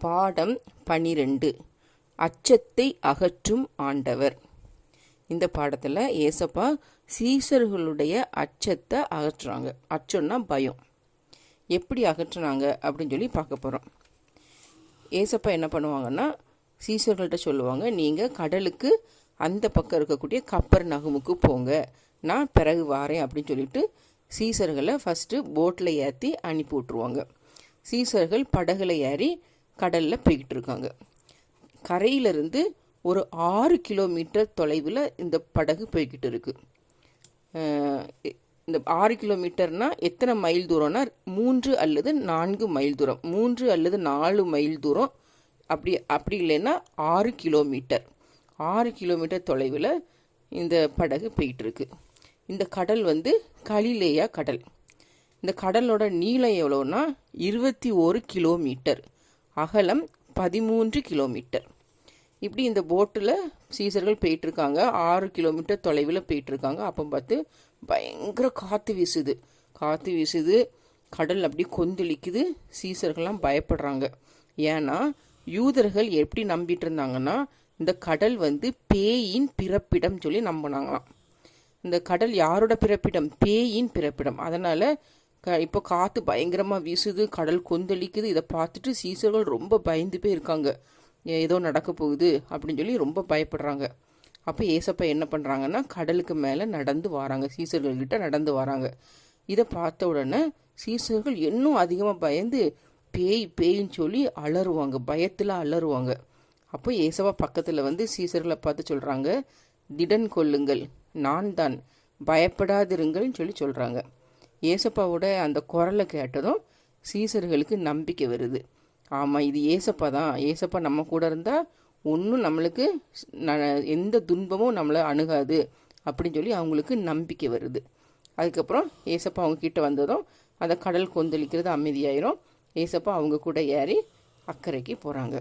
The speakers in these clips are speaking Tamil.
பாடம் 12 அச்சத்தை அகற்றும் ஆண்டவர். இந்த பாடத்தில் ஏசப்பா சீசர்களுடைய அச்சத்தை அகற்றுறாங்க. அச்சம்னா பயம். எப்படி அகற்றுனாங்க அப்படின்னு சொல்லி பார்க்க போகிறோம். ஏசப்பா என்ன பண்ணுவாங்கன்னா, சீசர்கள்ட்ட சொல்லுவாங்க, நீங்கள் கடலுக்கு அந்த பக்கம் இருக்கக்கூடிய கப்பர் நகுமுக்கு போங்க, நான் பிறகு வாரேன் அப்படின்னு சொல்லிட்டு சீசர்களை ஃபஸ்ட்டு போட்டில் ஏற்றி அனுப்பி விட்ருவாங்க. சீசர்கள் படகுல ஏறி கடலில் போய்கிட்டு இருக்காங்க. கரையிலிருந்து ஒரு 6 கிலோமீட்டர் தொலைவில் இந்த படகு போய்கிட்டு இருக்குது. இந்த 6 கிலோமீட்டர்னால் எத்தனை மைல் தூரம்னா 3 அல்லது 4 மைல் தூரம், 3 அல்லது 4 மைல் தூரம். அப்படி இல்லைன்னா 6 கிலோமீட்டர் 6 கிலோமீட்டர் தொலைவில் இந்த படகு போய்கிட்டு இருக்கு. இந்த கடல் கலிலேயா கடல். இந்த கடலோட நீளம் எவ்வளோன்னா 21 கிலோமீட்டர், அகலம் 13 கிலோமீட்டர். இப்படி இந்த போட்டில் சீசர்கள் போயிட்டுருக்காங்க. 6 கிலோமீட்டர் தொலைவில் போயிட்டுருக்காங்க. அப்போ பார்த்து பயங்கர காற்று வீசுது. கடல் அப்படி கொந்தளிக்குது. சீசர்கள்லாம் பயப்படுறாங்க. ஏன்னா யூதர்கள் எப்படி நம்பிட்டு இருந்தாங்கன்னா, இந்த கடல் பேயின் பிறப்பிடம் சொல்லி நம்பினாங்களாம். இந்த கடல் யாரோட பிறப்பிடம்? பேயின் பிறப்பிடம். அதனால் இப்போ காற்று பயங்கரமாக வீசுது, கடல் கொந்தளிக்குது. இதை பார்த்துட்டு சீசர்கள் ரொம்ப பயந்து போய் இருக்காங்க. ஏதோ நடக்க போகுது அப்படின்னு சொல்லி ரொம்ப பயப்படுறாங்க. அப்போ ஏசப்பா என்ன பண்ணுறாங்கன்னா, கடலுக்கு மேலே நடந்து வராங்க, சீசர்கள்கிட்ட நடந்து வராங்க. இதை பார்த்த உடனே சீசர்கள் இன்னும் அதிகமாக பயந்து பேயின்னு சொல்லி அலறுவாங்க, பயத்தில் அலறுவாங்க. அப்போ ஏசப்பா பக்கத்தில் சீசர்களை பார்த்து சொல்கிறாங்க, திடன் கொள்ளுங்கள், நான் தான், பயப்படாதிருங்கள்னு சொல்லி சொல்கிறாங்க. ஏசப்பாவோட அந்த குரலை கேட்டதும் சீசர்களுக்கு நம்பிக்கை வருது. ஆமாம், இது ஏசப்பா தான், ஏசப்பா நம்ம கூட இருந்தால் ஒன்றும் நம்மளுக்கு எந்த துன்பமும் நம்மளை அணுகாது அப்படின்னு சொல்லி அவங்களுக்கு நம்பிக்கை வருது. அதுக்கப்புறம் ஏசப்பா அவங்க கிட்ட வந்ததும் அந்த கடல் கொந்தளிக்கிறது அமைதியாயிரும். ஏசப்பா அவங்க கூட ஏறி அக்கறைக்கு போகிறாங்க.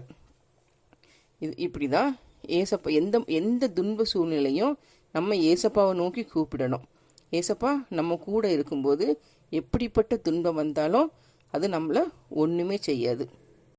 இப்படி தான் ஏசப்பா எந்த துன்ப சூழ்நிலையும் நம்ம ஏசப்பாவை நோக்கி கூப்பிடணும். ஏசப்பா நம்ம கூட இருக்கும்போது எப்படிப்பட்ட துன்பம் வந்தாலும் அது நம்மளை ஒன்றுமே செய்யாது.